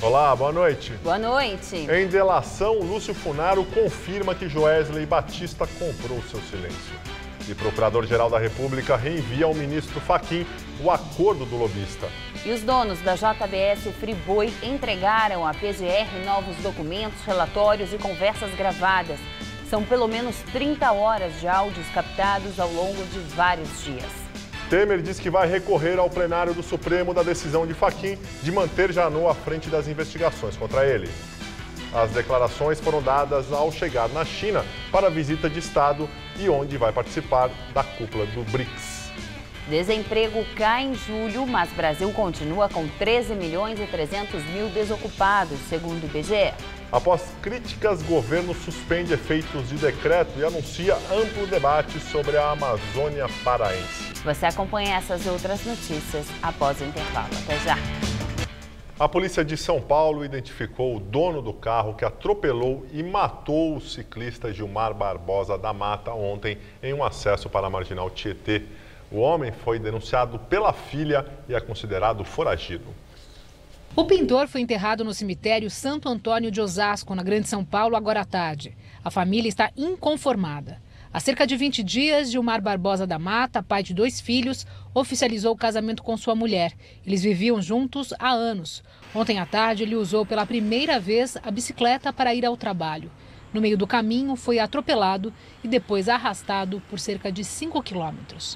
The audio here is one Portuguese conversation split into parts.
Olá, boa noite. Boa noite. Em delação, Lúcio Funaro confirma que Joesley Batista comprou seu silêncio. E Procurador-Geral da República reenvia ao ministro Fachin o acordo do lobista. E os donos da JBS Friboi entregaram à PGR novos documentos, relatórios e conversas gravadas. São pelo menos 30 horas de áudios captados ao longo de vários dias. Temer diz que vai recorrer ao plenário do Supremo da decisão de Fachin de manter Janot à frente das investigações contra ele. As declarações foram dadas ao chegar na China para a visita de Estado e onde vai participar da cúpula do BRICS. Desemprego cai em julho, mas Brasil continua com 13 milhões e 300 mil desocupados, segundo o IBGE. Após críticas, governo suspende efeitos de decreto e anuncia amplo debate sobre a Amazônia paraense. Você acompanha essas e outras notícias após o intervalo. Até já. A polícia de São Paulo identificou o dono do carro que atropelou e matou o ciclista Gilmar Barbosa da Mata ontem em um acesso para a Marginal Tietê. O homem foi denunciado pela filha e é considerado foragido. O pintor foi enterrado no cemitério Santo Antônio de Osasco, na Grande São Paulo, agora à tarde. A família está inconformada. Há cerca de 20 dias, Gilmar Barbosa da Mata, pai de 2 filhos, oficializou o casamento com sua mulher. Eles viviam juntos há anos. Ontem à tarde, ele usou pela primeira vez a bicicleta para ir ao trabalho. No meio do caminho, foi atropelado e depois arrastado por cerca de 5 quilômetros.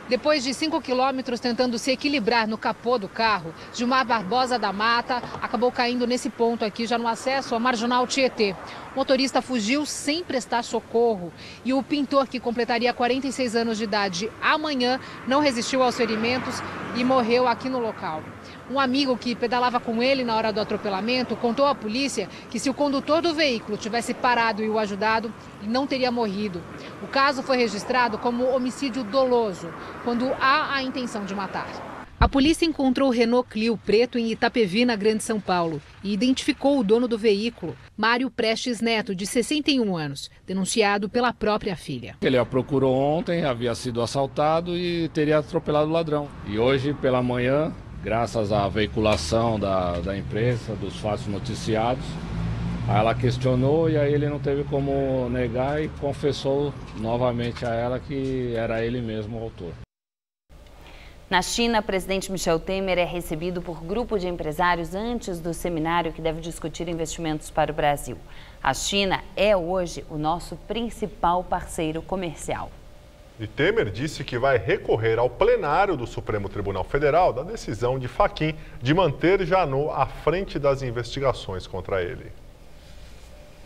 Depois de 5 quilômetros tentando se equilibrar no capô do carro, Gilmar Barbosa da Mata acabou caindo nesse ponto aqui, já no acesso à Marginal Tietê. O motorista fugiu sem prestar socorro e o pintor, que completaria 46 anos de idade amanhã, não resistiu aos ferimentos e morreu aqui no local. Um amigo que pedalava com ele na hora do atropelamento contou à polícia que se o condutor do veículo tivesse parado e o ajudado, ele não teria morrido. O caso foi registrado como homicídio doloso, quando há a intenção de matar. A polícia encontrou o Renault Clio preto em Itapevi, na Grande São Paulo, e identificou o dono do veículo, Mário Prestes Neto, de 61 anos, denunciado pela própria filha. Ele a procurou ontem, havia sido assaltado e teria atropelado o ladrão. E hoje, pela manhã, graças à veiculação da imprensa, dos fatos noticiados, ela questionou e aí ele não teve como negar e confessou novamente a ela que era ele mesmo o autor. Na China, o presidente Michel Temer é recebido por grupo de empresários antes do seminário que deve discutir investimentos para o Brasil. A China é hoje o nosso principal parceiro comercial. E Temer disse que vai recorrer ao plenário do Supremo Tribunal Federal da decisão de Fachin de manter Janot à frente das investigações contra ele.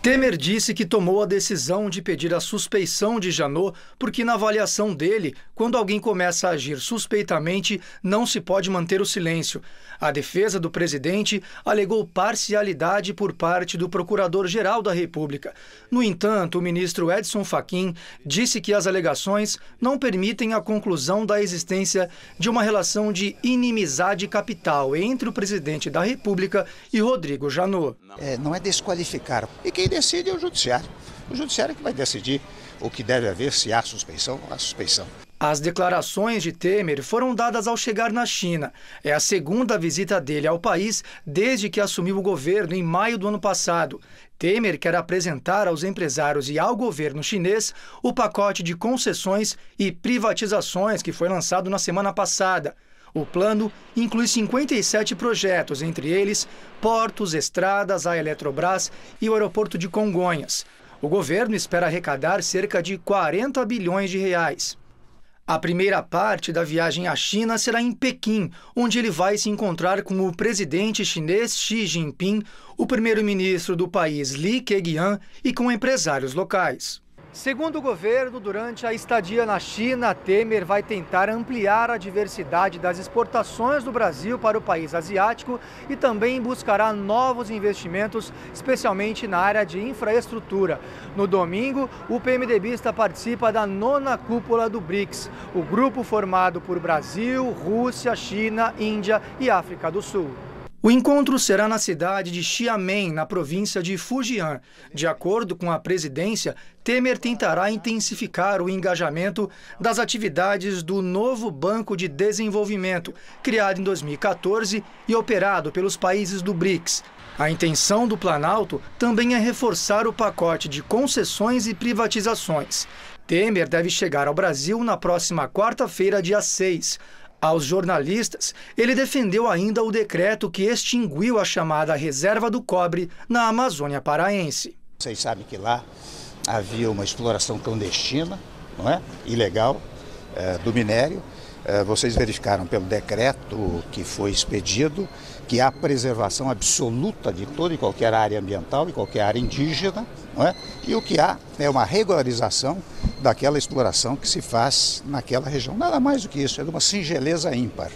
Temer disse que tomou a decisão de pedir a suspeição de Janot porque, na avaliação dele, quando alguém começa a agir suspeitamente, não se pode manter o silêncio. A defesa do presidente alegou parcialidade por parte do Procurador-Geral da República. No entanto, o ministro Edson Fachin disse que as alegações não permitem a conclusão da existência de uma relação de inimizade capital entre o presidente da República e Rodrigo Janot. Não é desqualificar. E quem decide é o Judiciário. O Judiciário é que vai decidir o que deve haver, se há suspeição ou não há suspeição. As declarações de Temer foram dadas ao chegar na China. É a segunda visita dele ao país desde que assumiu o governo em maio do ano passado. Temer quer apresentar aos empresários e ao governo chinês o pacote de concessões e privatizações que foi lançado na semana passada. O plano inclui 57 projetos, entre eles portos, estradas, a Eletrobras e o aeroporto de Congonhas. O governo espera arrecadar cerca de 40 bilhões de reais. A primeira parte da viagem à China será em Pequim, onde ele vai se encontrar com o presidente chinês Xi Jinping, o primeiro-ministro do país Li Keqiang e com empresários locais. Segundo o governo, durante a estadia na China, Temer vai tentar ampliar a diversidade das exportações do Brasil para o país asiático e também buscará novos investimentos, especialmente na área de infraestrutura. No domingo, o PMDBista participa da 9ª cúpula do BRICS, o grupo formado por Brasil, Rússia, China, Índia e África do Sul. O encontro será na cidade de Xiamen, na província de Fujian. De acordo com a presidência, Temer tentará intensificar o engajamento das atividades do novo Banco de Desenvolvimento, criado em 2014 e operado pelos países do BRICS. A intenção do Planalto também é reforçar o pacote de concessões e privatizações. Temer deve chegar ao Brasil na próxima quarta-feira, dia 6. Aos jornalistas, ele defendeu ainda o decreto que extinguiu a chamada Reserva do Cobre na Amazônia Paraense. Vocês sabem que lá havia uma exploração clandestina, não é? Ilegal, do minério. Vocês verificaram pelo decreto que foi expedido que há preservação absoluta de toda e qualquer área ambiental e qualquer área indígena, não é? E o que há é uma regularização daquela exploração que se faz naquela região. Nada mais do que isso, é de uma singeleza ímpar.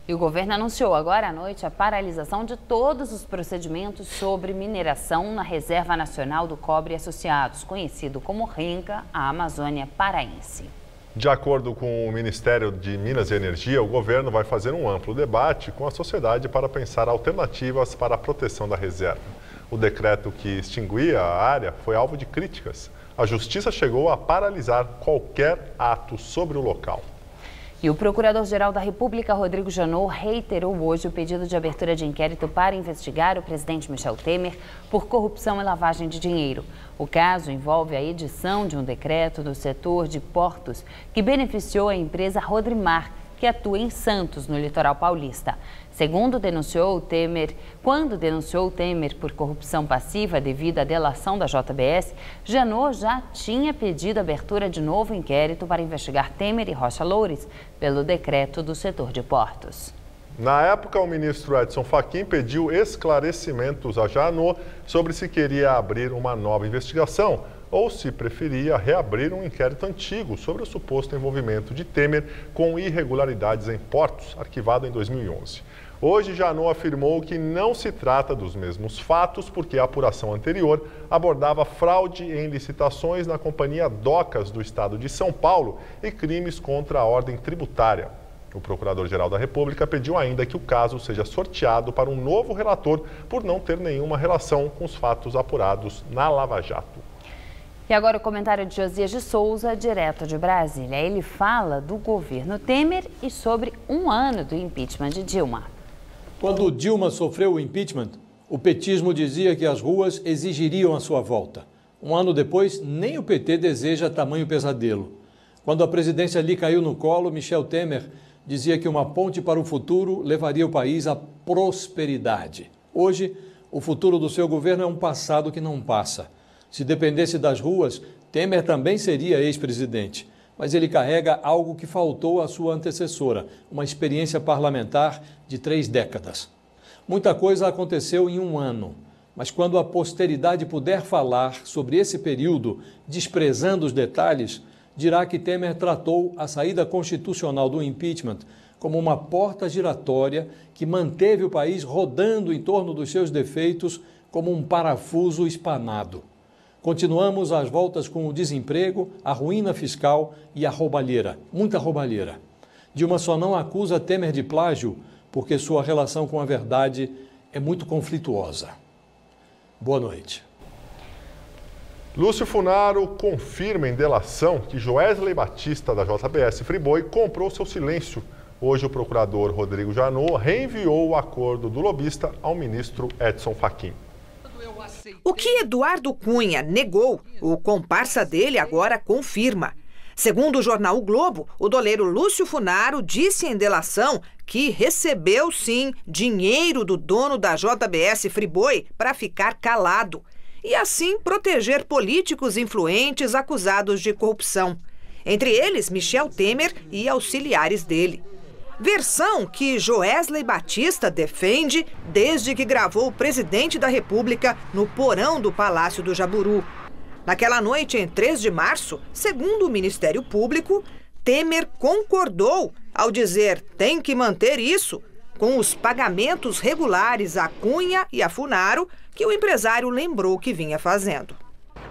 E o governo anunciou agora à noite a paralisação de todos os procedimentos sobre mineração na Reserva Nacional do Cobre e Associados, conhecido como RENCA, a Amazônia Paraense. De acordo com o Ministério de Minas e Energia, o governo vai fazer um amplo debate com a sociedade para pensar alternativas para a proteção da reserva. O decreto que extinguia a área foi alvo de críticas. A Justiça chegou a paralisar qualquer ato sobre o local. E o Procurador-Geral da República, Rodrigo Janot, reiterou hoje o pedido de abertura de inquérito para investigar o presidente Michel Temer por corrupção e lavagem de dinheiro. O caso envolve a edição de um decreto do setor de portos que beneficiou a empresa Rodrimar, que atua em Santos, no litoral paulista. Quando denunciou Temer por corrupção passiva devido à delação da JBS, Janot já tinha pedido a abertura de novo inquérito para investigar Temer e Rocha Loures pelo decreto do setor de portos. Na época, o ministro Edson Fachin pediu esclarecimentos a Janot sobre se queria abrir uma nova investigação ou se preferia reabrir um inquérito antigo sobre o suposto envolvimento de Temer com irregularidades em portos, arquivado em 2011. Hoje, Janot afirmou que não se trata dos mesmos fatos, porque a apuração anterior abordava fraude em licitações na Companhia Docas do Estado de São Paulo e crimes contra a ordem tributária. O Procurador-Geral da República pediu ainda que o caso seja sorteado para um novo relator por não ter nenhuma relação com os fatos apurados na Lava Jato. E agora o comentário de Josias de Souza, direto de Brasília. Ele fala do governo Temer e sobre um ano do impeachment de Dilma. Quando Dilma sofreu o impeachment, o petismo dizia que as ruas exigiriam a sua volta. Um ano depois, nem o PT deseja tamanho pesadelo. Quando a presidência lhe caiu no colo, Michel Temer dizia que uma ponte para o futuro levaria o país à prosperidade. Hoje, o futuro do seu governo é um passado que não passa. Se dependesse das ruas, Temer também seria ex-presidente. Mas ele carrega algo que faltou à sua antecessora, uma experiência parlamentar de 3 décadas. Muita coisa aconteceu em um ano, mas quando a posteridade puder falar sobre esse período, desprezando os detalhes, dirá que Temer tratou a saída constitucional do impeachment como uma porta giratória que manteve o país rodando em torno dos seus defeitos como um parafuso espanado. Continuamos às voltas com o desemprego, a ruína fiscal e a roubalheira, muita roubalheira. Dilma só não acusa Temer de plágio porque sua relação com a verdade é muito conflituosa. Boa noite. Lúcio Funaro confirma em delação que Joesley Batista, da JBS Friboi, comprou seu silêncio. Hoje, o procurador Rodrigo Janot reenviou o acordo do lobista ao ministro Edson Fachin. O que Eduardo Cunha negou, o comparsa dele agora confirma. Segundo o jornal O Globo, o doleiro Lúcio Funaro disse em delação que recebeu, sim, dinheiro do dono da JBS Friboi para ficar calado e, assim, proteger políticos influentes acusados de corrupção. Entre eles, Michel Temer e auxiliares dele. Versão que Joesley Batista defende desde que gravou o presidente da República no porão do Palácio do Jaburu. Naquela noite, em 3 de março, segundo o Ministério Público, Temer concordou ao dizer tem que manter isso com os pagamentos regulares a Cunha e a Funaro que o empresário lembrou que vinha fazendo.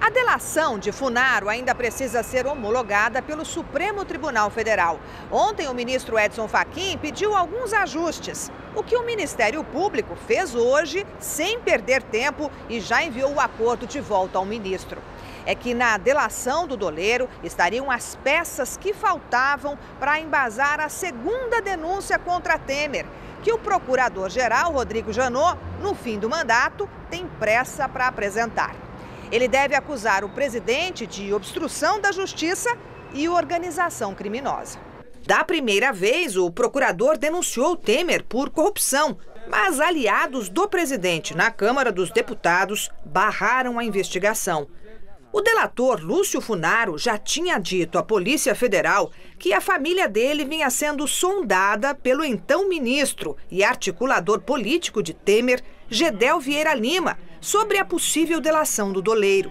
A A delação de Funaro ainda precisa ser homologada pelo Supremo Tribunal Federal. Ontem, o ministro Edson Fachin pediu alguns ajustes, o que o Ministério Público fez hoje sem perder tempo e já enviou o acordo de volta ao ministro. É que na delação do doleiro estariam as peças que faltavam para embasar a segunda denúncia contra Temer, que o procurador-geral Rodrigo Janot, no fim do mandato, tem pressa para apresentar. Ele deve acusar o presidente de obstrução da justiça e organização criminosa. Da primeira vez, o procurador denunciou Temer por corrupção, mas aliados do presidente na Câmara dos Deputados barraram a investigação. O delator Lúcio Funaro já tinha dito à Polícia Federal que a família dele vinha sendo sondada pelo então ministro e articulador político de Temer, Gedel Vieira Lima, sobre a possível delação do doleiro.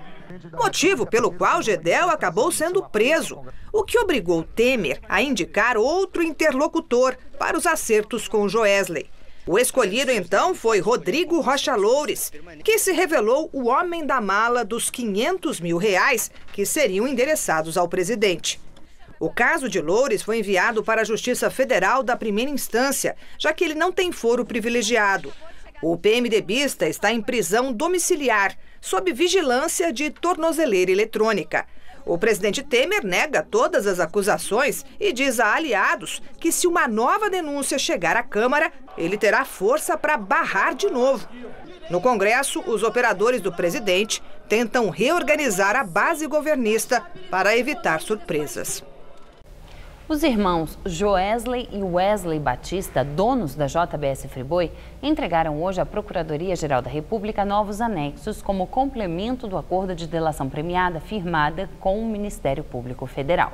Motivo pelo qual Gedel acabou sendo preso, o que obrigou Temer a indicar outro interlocutor para os acertos com Joesley. O escolhido, então, foi Rodrigo Rocha Loures, que se revelou o homem da mala dos R$500 mil que seriam endereçados ao presidente. O caso de Loures foi enviado para a Justiça Federal da primeira instância, já que ele não tem foro privilegiado. O PMDBista está em prisão domiciliar, sob vigilância de tornozeleira eletrônica. O presidente Temer nega todas as acusações e diz a aliados que, se uma nova denúncia chegar à Câmara, ele terá força para barrar de novo. No Congresso, os operadores do presidente tentam reorganizar a base governista para evitar surpresas. Os irmãos Joesley e Wesley Batista, donos da JBS Friboi, entregaram hoje à Procuradoria-Geral da República novos anexos como complemento do acordo de delação premiada firmada com o Ministério Público Federal.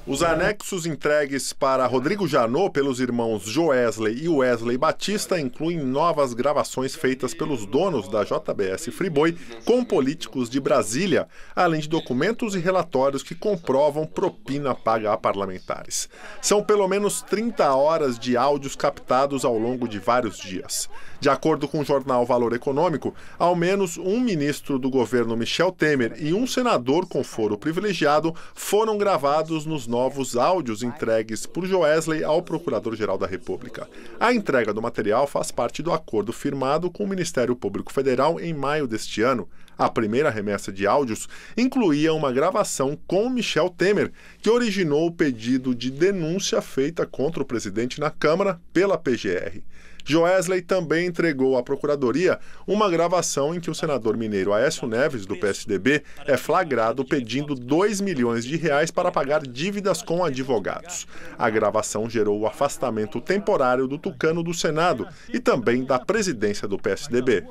Os anexos entregues para Rodrigo Janot pelos irmãos Joesley e Wesley Batista incluem novas gravações feitas pelos donos da JBS Friboi com políticos de Brasília, além de documentos e relatórios que comprovam propina paga a parlamentares. São pelo menos 30 horas de áudios captados ao longo de vários dias. De acordo com o jornal Valor Econômico, ao menos um ministro do governo Michel Temer e um senador com foro privilegiado foram gravados nos novos áudios entregues por Joesley ao Procurador-Geral da República. A entrega do material faz parte do acordo firmado com o Ministério Público Federal em maio deste ano. A primeira remessa de áudios incluía uma gravação com Michel Temer, que originou o pedido de denúncia feita contra o presidente na Câmara pela PGR. Joesley também entregou à Procuradoria uma gravação em que o senador mineiro Aécio Neves, do PSDB, é flagrado pedindo R$2 milhões para pagar dívidas com advogados. A gravação gerou o afastamento temporário do tucano do Senado e também da presidência do PSDB.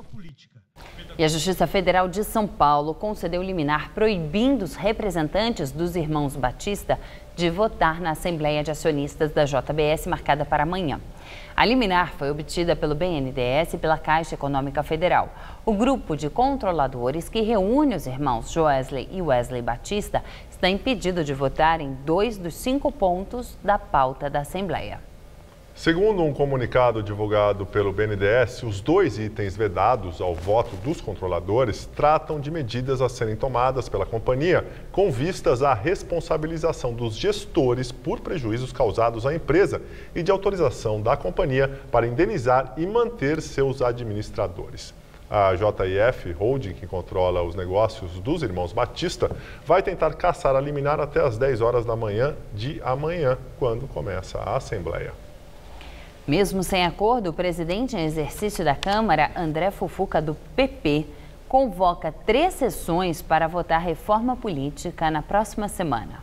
E a Justiça Federal de São Paulo concedeu liminar proibindo os representantes dos irmãos Batista de votar na Assembleia de Acionistas da JBS marcada para amanhã. A liminar foi obtida pelo BNDES e pela Caixa Econômica Federal. O grupo de controladores que reúne os irmãos Joesley e Wesley Batista está impedido de votar em 2 dos 5 pontos da pauta da Assembleia. Segundo um comunicado divulgado pelo BNDES, os 2 itens vedados ao voto dos controladores tratam de medidas a serem tomadas pela companhia com vistas à responsabilização dos gestores por prejuízos causados à empresa e de autorização da companhia para indenizar e manter seus administradores. A JIF Holding, que controla os negócios dos irmãos Batista, vai tentar cassar a liminar até às 10 horas da manhã de amanhã, quando começa a Assembleia. Mesmo sem acordo, o presidente em exercício da Câmara, André Fufuca, do PP, convoca 3 sessões para votar reforma política na próxima semana.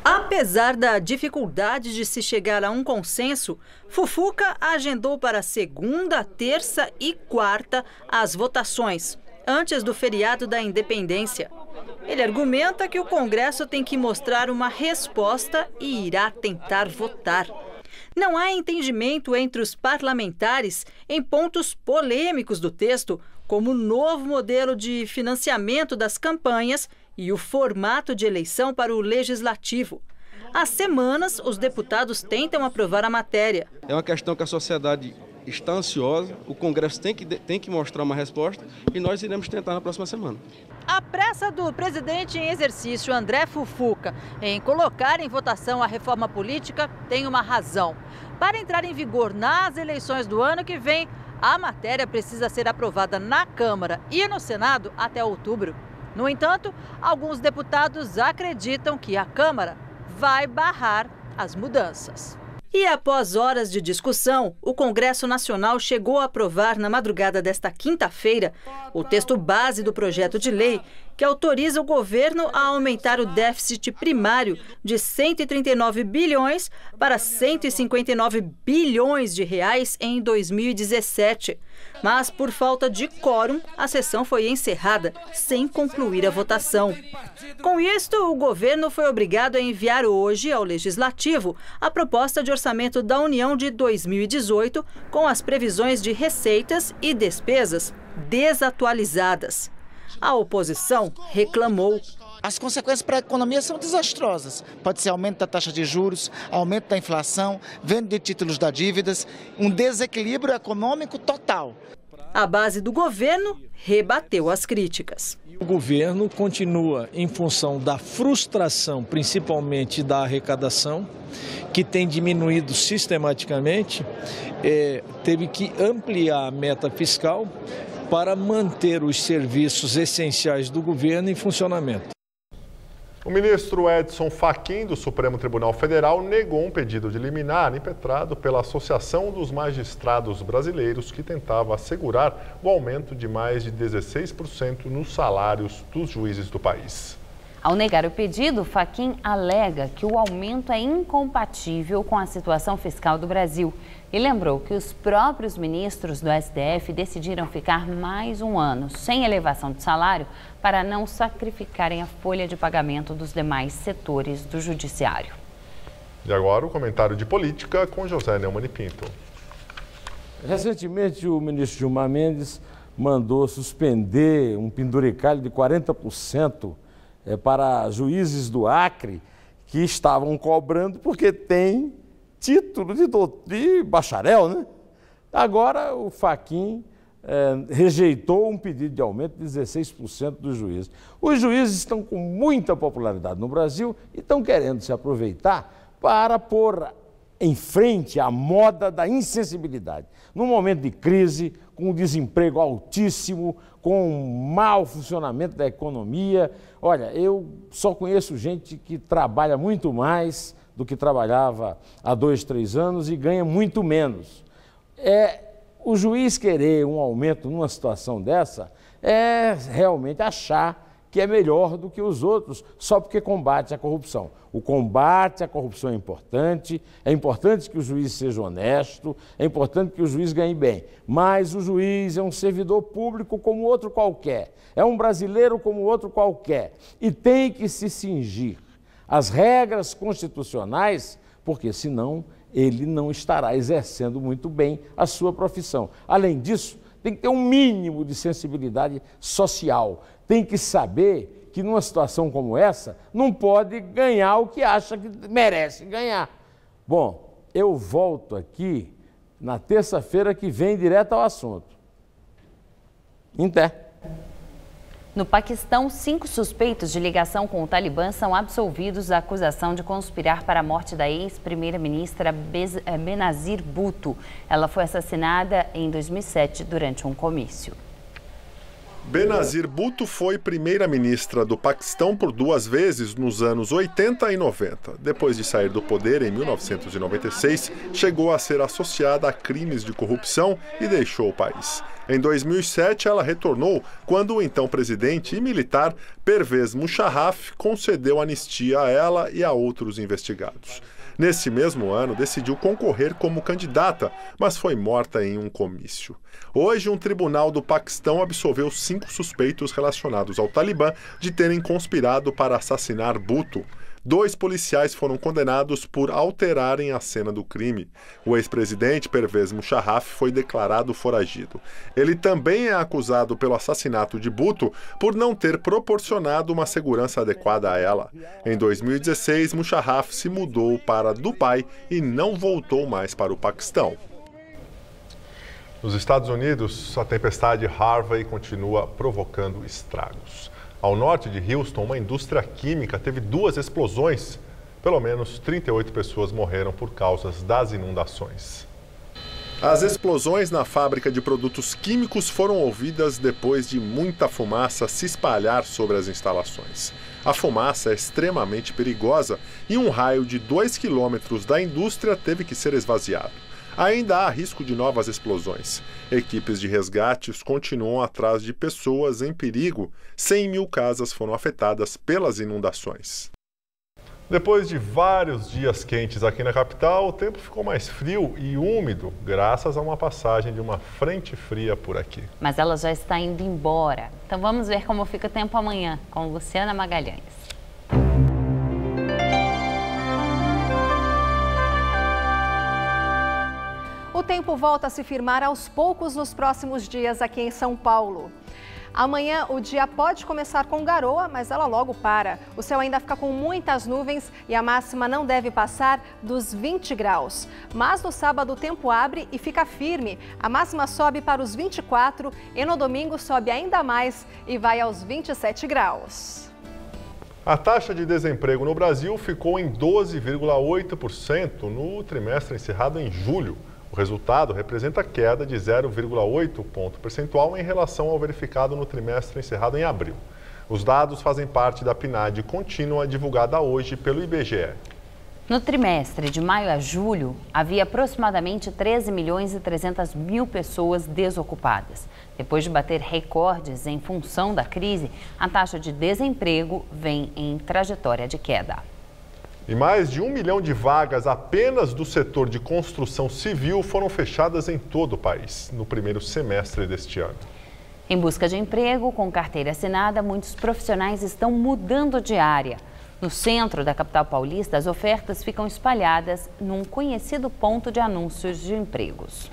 Apesar da dificuldade de se chegar a um consenso, Fufuca agendou para segunda, terça e quarta as votações, antes do feriado da Independência. Ele argumenta que o Congresso tem que mostrar uma resposta e irá tentar votar. Não há entendimento entre os parlamentares em pontos polêmicos do texto, como o novo modelo de financiamento das campanhas e o formato de eleição para o Legislativo. Há semanas, os deputados tentam aprovar a matéria. É uma questão que a sociedade está ansiosa, o Congresso tem que mostrar uma resposta e nós iremos tentar na próxima semana. A pressa do presidente em exercício, André Fufuca, em colocar em votação a reforma política tem uma razão. Para entrar em vigor nas eleições do ano que vem, a matéria precisa ser aprovada na Câmara e no Senado até outubro. No entanto, alguns deputados acreditam que a Câmara vai barrar as mudanças. E após horas de discussão, o Congresso Nacional chegou a aprovar na madrugada desta quinta-feira o texto base do projeto de lei que autoriza o governo a aumentar o déficit primário de 139 bilhões para 159 bilhões de reais em 2017. Mas, por falta de quórum, a sessão foi encerrada sem concluir a votação. Com isto, o governo foi obrigado a enviar hoje ao Legislativo a proposta de orçamento da União de 2018 com as previsões de receitas e despesas desatualizadas. A oposição reclamou. As consequências para a economia são desastrosas. Pode ser aumento da taxa de juros, aumento da inflação, venda de títulos da dívidas, um desequilíbrio econômico total. A base do governo rebateu as críticas. O governo continua em função da frustração, principalmente da arrecadação, que tem diminuído sistematicamente, teve que ampliar a meta fiscal para manter os serviços essenciais do governo em funcionamento. O ministro Edson Fachin, do Supremo Tribunal Federal, negou um pedido de liminar impetrado pela Associação dos Magistrados Brasileiros, que tentava assegurar o aumento de mais de 16% nos salários dos juízes do país. Ao negar o pedido, Fachin alega que o aumento é incompatível com a situação fiscal do Brasil e lembrou que os próprios ministros do STF decidiram ficar mais um ano sem elevação de salário para não sacrificarem a folha de pagamento dos demais setores do judiciário. E agora o comentário de política com José Neumann e Pinto. Recentemente o ministro Gilmar Mendes mandou suspender um penduricalho de 40% para juízes do Acre que estavam cobrando porque tem título de bacharel, né? Agora o Fachin rejeitou um pedido de aumento de 16% dos juízes. Os juízes estão com muita popularidade no Brasil e estão querendo se aproveitar para pôr em frente a moda da insensibilidade. Num momento de crise, com o desemprego altíssimo, com um mau funcionamento da economia. Olha, eu só conheço gente que trabalha muito mais do que trabalhava há 2, 3 anos e ganha muito menos. O juiz querer um aumento numa situação dessa é realmente achar que é melhor do que os outros, só porque combate a corrupção. O combate à corrupção é importante que o juiz seja honesto, é importante que o juiz ganhe bem, mas o juiz é um servidor público como outro qualquer, é um brasileiro como outro qualquer e tem que se cingir às regras constitucionais, porque senão ele não estará exercendo muito bem a sua profissão. Além disso, tem que ter um mínimo de sensibilidade social, tem que saber que numa situação como essa não pode ganhar o que acha que merece ganhar. Bom, eu volto aqui na terça-feira que vem direto ao assunto. Até. No Paquistão, 5 suspeitos de ligação com o Talibã são absolvidos da acusação de conspirar para a morte da ex-primeira-ministra Benazir Bhutto. Ela foi assassinada em 2007 durante um comício. Benazir Bhutto foi primeira-ministra do Paquistão por 2 vezes nos anos 80 e 90. Depois de sair do poder em 1996, chegou a ser associada a crimes de corrupção e deixou o país. Em 2007, ela retornou quando o então presidente e militar Pervez Musharraf concedeu anistia a ela e a outros investigados. Nesse mesmo ano, decidiu concorrer como candidata, mas foi morta em um comício. Hoje, um tribunal do Paquistão absolveu 5 suspeitos relacionados ao Talibã de terem conspirado para assassinar Bhutto. 2 policiais foram condenados por alterarem a cena do crime. O ex-presidente Pervez Musharraf foi declarado foragido. Ele também é acusado pelo assassinato de Bhutto por não ter proporcionado uma segurança adequada a ela. Em 2016, Musharraf se mudou para Dubai e não voltou mais para o Paquistão. Nos Estados Unidos, a tempestade Harvey continua provocando estragos. Ao norte de Houston, uma indústria química teve 2 explosões. Pelo menos 38 pessoas morreram por causa das inundações. As explosões na fábrica de produtos químicos foram ouvidas depois de muita fumaça se espalhar sobre as instalações. A fumaça é extremamente perigosa e um raio de 2 quilômetros da indústria teve que ser esvaziado. Ainda há risco de novas explosões. Equipes de resgates continuam atrás de pessoas em perigo. 100 mil casas foram afetadas pelas inundações. Depois de vários dias quentes aqui na capital, o tempo ficou mais frio e úmido, graças a uma passagem de uma frente fria por aqui. Mas ela já está indo embora. Então vamos ver como fica o tempo amanhã, com Luciana Magalhães. O tempo volta a se firmar aos poucos nos próximos dias aqui em São Paulo. Amanhã o dia pode começar com garoa, mas ela logo para. O céu ainda fica com muitas nuvens e a máxima não deve passar dos 20 graus. Mas no sábado o tempo abre e fica firme. A máxima sobe para os 24 e no domingo sobe ainda mais e vai aos 27 graus. A taxa de desemprego no Brasil ficou em 12,8% no trimestre encerrado em julho. O resultado representa queda de 0,8 ponto percentual em relação ao verificado no trimestre encerrado em abril. Os dados fazem parte da PNAD contínua divulgada hoje pelo IBGE. No trimestre de maio a julho, havia aproximadamente 13.300.000 pessoas desocupadas. Depois de bater recordes em função da crise, a taxa de desemprego vem em trajetória de queda. E mais de 1 milhão de vagas apenas do setor de construção civil foram fechadas em todo o país no primeiro semestre deste ano. Em busca de emprego, com carteira assinada, muitos profissionais estão mudando de área. No centro da capital paulista, as ofertas ficam espalhadas num conhecido ponto de anúncios de empregos.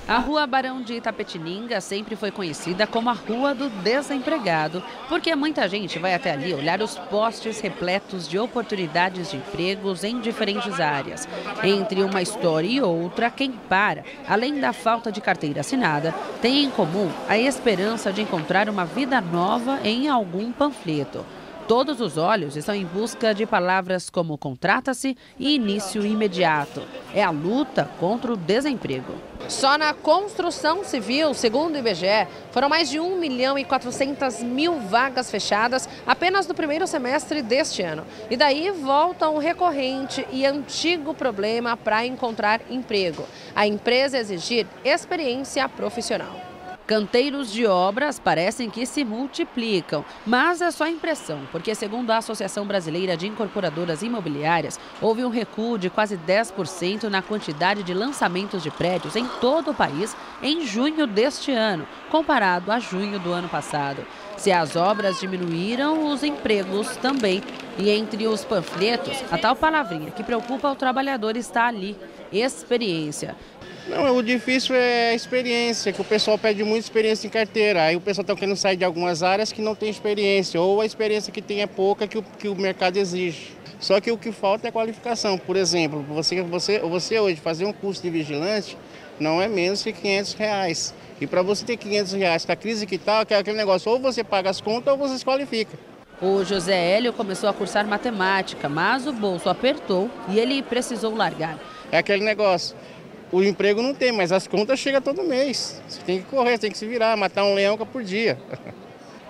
A Rua Barão de Itapetininga sempre foi conhecida como a Rua do Desempregado, porque muita gente vai até ali olhar os postes repletos de oportunidades de empregos em diferentes áreas. Entre uma história e outra, quem para, além da falta de carteira assinada, tem em comum a esperança de encontrar uma vida nova em algum panfleto. Todos os olhos estão em busca de palavras como contrata-se e início imediato. É a luta contra o desemprego. Só na construção civil, segundo o IBGE, foram mais de 1.400.000 vagas fechadas apenas no primeiro semestre deste ano. E daí volta um recorrente e antigo problema para encontrar emprego: a empresa exigir experiência profissional. Canteiros de obras parecem que se multiplicam, mas é só impressão, porque segundo a Associação Brasileira de Incorporadoras Imobiliárias, houve um recuo de quase 10% na quantidade de lançamentos de prédios em todo o país em junho deste ano, comparado a junho do ano passado. Se as obras diminuíram, os empregos também. E entre os panfletos, a tal palavrinha que preocupa o trabalhador está ali: experiência. Não, o difícil é a experiência, que o pessoal pede muita experiência em carteira. Aí o pessoal está querendo sair de algumas áreas que não tem experiência, ou a experiência que tem é pouca que o mercado exige. Só que o que falta é qualificação. Por exemplo, você hoje fazer um curso de vigilante não é menos que R$500. E para você ter R$500 com a crise que está, é aquele negócio, ou você paga as contas ou você se qualifica. O José Hélio começou a cursar matemática, mas o bolso apertou e ele precisou largar. É aquele negócio. O emprego não tem, mas as contas chegam todo mês. Você tem que correr, tem que se virar, matar um leão por dia.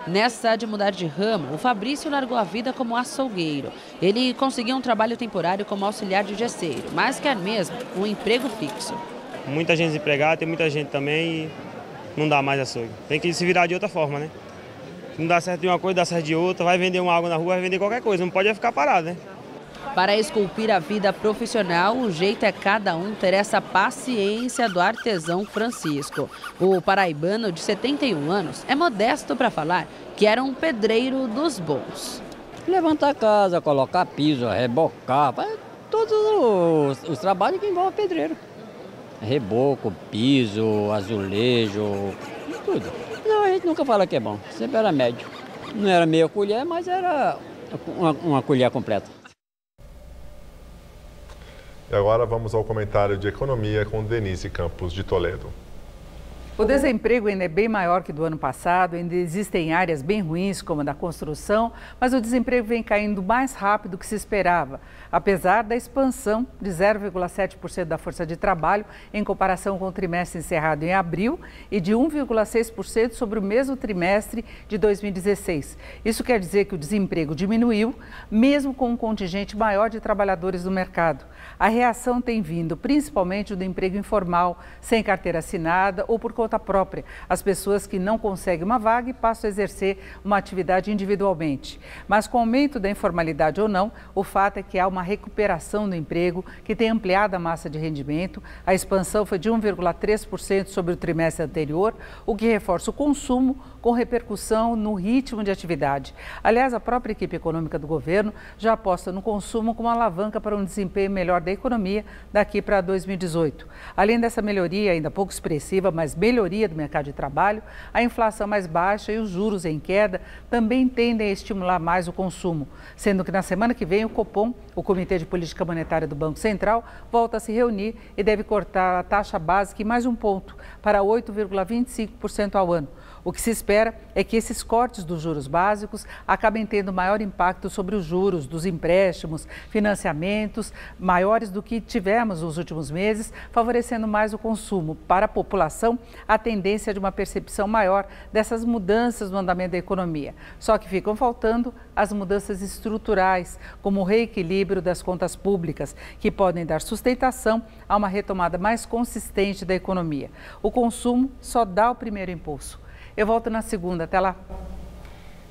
Nessa de mudar de ramo, o Fabrício largou a vida como açougueiro. Ele conseguiu um trabalho temporário como auxiliar de gesseiro, mas quer mesmo um emprego fixo. Muita gente desempregada, tem muita gente também e não dá mais açougue. Tem que se virar de outra forma, né? Se não dá certo de uma coisa, dá certo de outra. Vai vender uma água na rua, vai vender qualquer coisa. Não pode ficar parado, né? Para esculpir a vida profissional, o jeito é cada um ter essa paciência do artesão Francisco. O paraibano de 71 anos é modesto para falar que era um pedreiro dos bons. Levantar casa, colocar piso, rebocar, todos os trabalhos que envolvem pedreiro. Reboco, piso, azulejo, tudo. Não, a gente nunca fala que é bom, sempre era médio. Não era meia colher, mas era uma colher completa. E agora vamos ao comentário de economia com Denise Campos de Toledo. O desemprego ainda é bem maior que do ano passado, ainda existem áreas bem ruins, como a da construção, mas o desemprego vem caindo mais rápido do que se esperava, apesar da expansão de 0,7% da força de trabalho em comparação com o trimestre encerrado em abril e de 1,6% sobre o mesmo trimestre de 2016. Isso quer dizer que o desemprego diminuiu, mesmo com um contingente maior de trabalhadores no mercado. A reação tem vindo principalmente do emprego informal, sem carteira assinada ou por conta própria, as pessoas que não conseguem uma vaga e passam a exercer uma atividade individualmente. Mas com o aumento da informalidade ou não, o fato é que há uma recuperação do emprego que tem ampliado a massa de rendimento. A expansão foi de 1,3% sobre o trimestre anterior, o que reforça o consumo com repercussão no ritmo de atividade. Aliás, a própria equipe econômica do governo já aposta no consumo como alavanca para um desempenho melhor da economia daqui para 2018. Além dessa melhoria, ainda pouco expressiva, mas melhoria do mercado de trabalho, a inflação mais baixa e os juros em queda também tendem a estimular mais o consumo, sendo que na semana que vem o Copom, o Comitê de Política Monetária do Banco Central, volta a se reunir e deve cortar a taxa básica em mais um ponto, para 8,25% ao ano. O que se espera é que esses cortes dos juros básicos acabem tendo maior impacto sobre os juros dos empréstimos, financiamentos, maiores do que tivemos nos últimos meses, favorecendo mais o consumo. Para a população, a tendência é de uma percepção maior dessas mudanças no andamento da economia. Só que ficam faltando as mudanças estruturais, como o reequilíbrio das contas públicas, que podem dar sustentação a uma retomada mais consistente da economia. O consumo só dá o primeiro impulso. Eu volto na segunda. Até lá.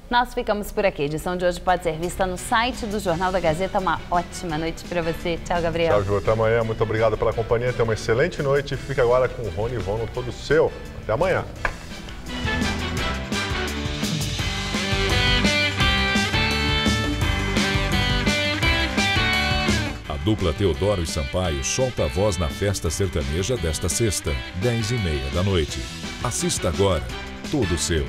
Nós ficamos por aqui. A edição de hoje pode ser vista no site do Jornal da Gazeta. Uma ótima noite para você. Tchau, Gabriel. Tchau, Ju. Até amanhã. Muito obrigado pela companhia. Tenha uma excelente noite. Fica agora com o Rony Vono todo seu. Até amanhã. A dupla Teodoro e Sampaio solta a voz na festa sertaneja desta sexta, 10h30 da noite. Assista agora. Todo seu.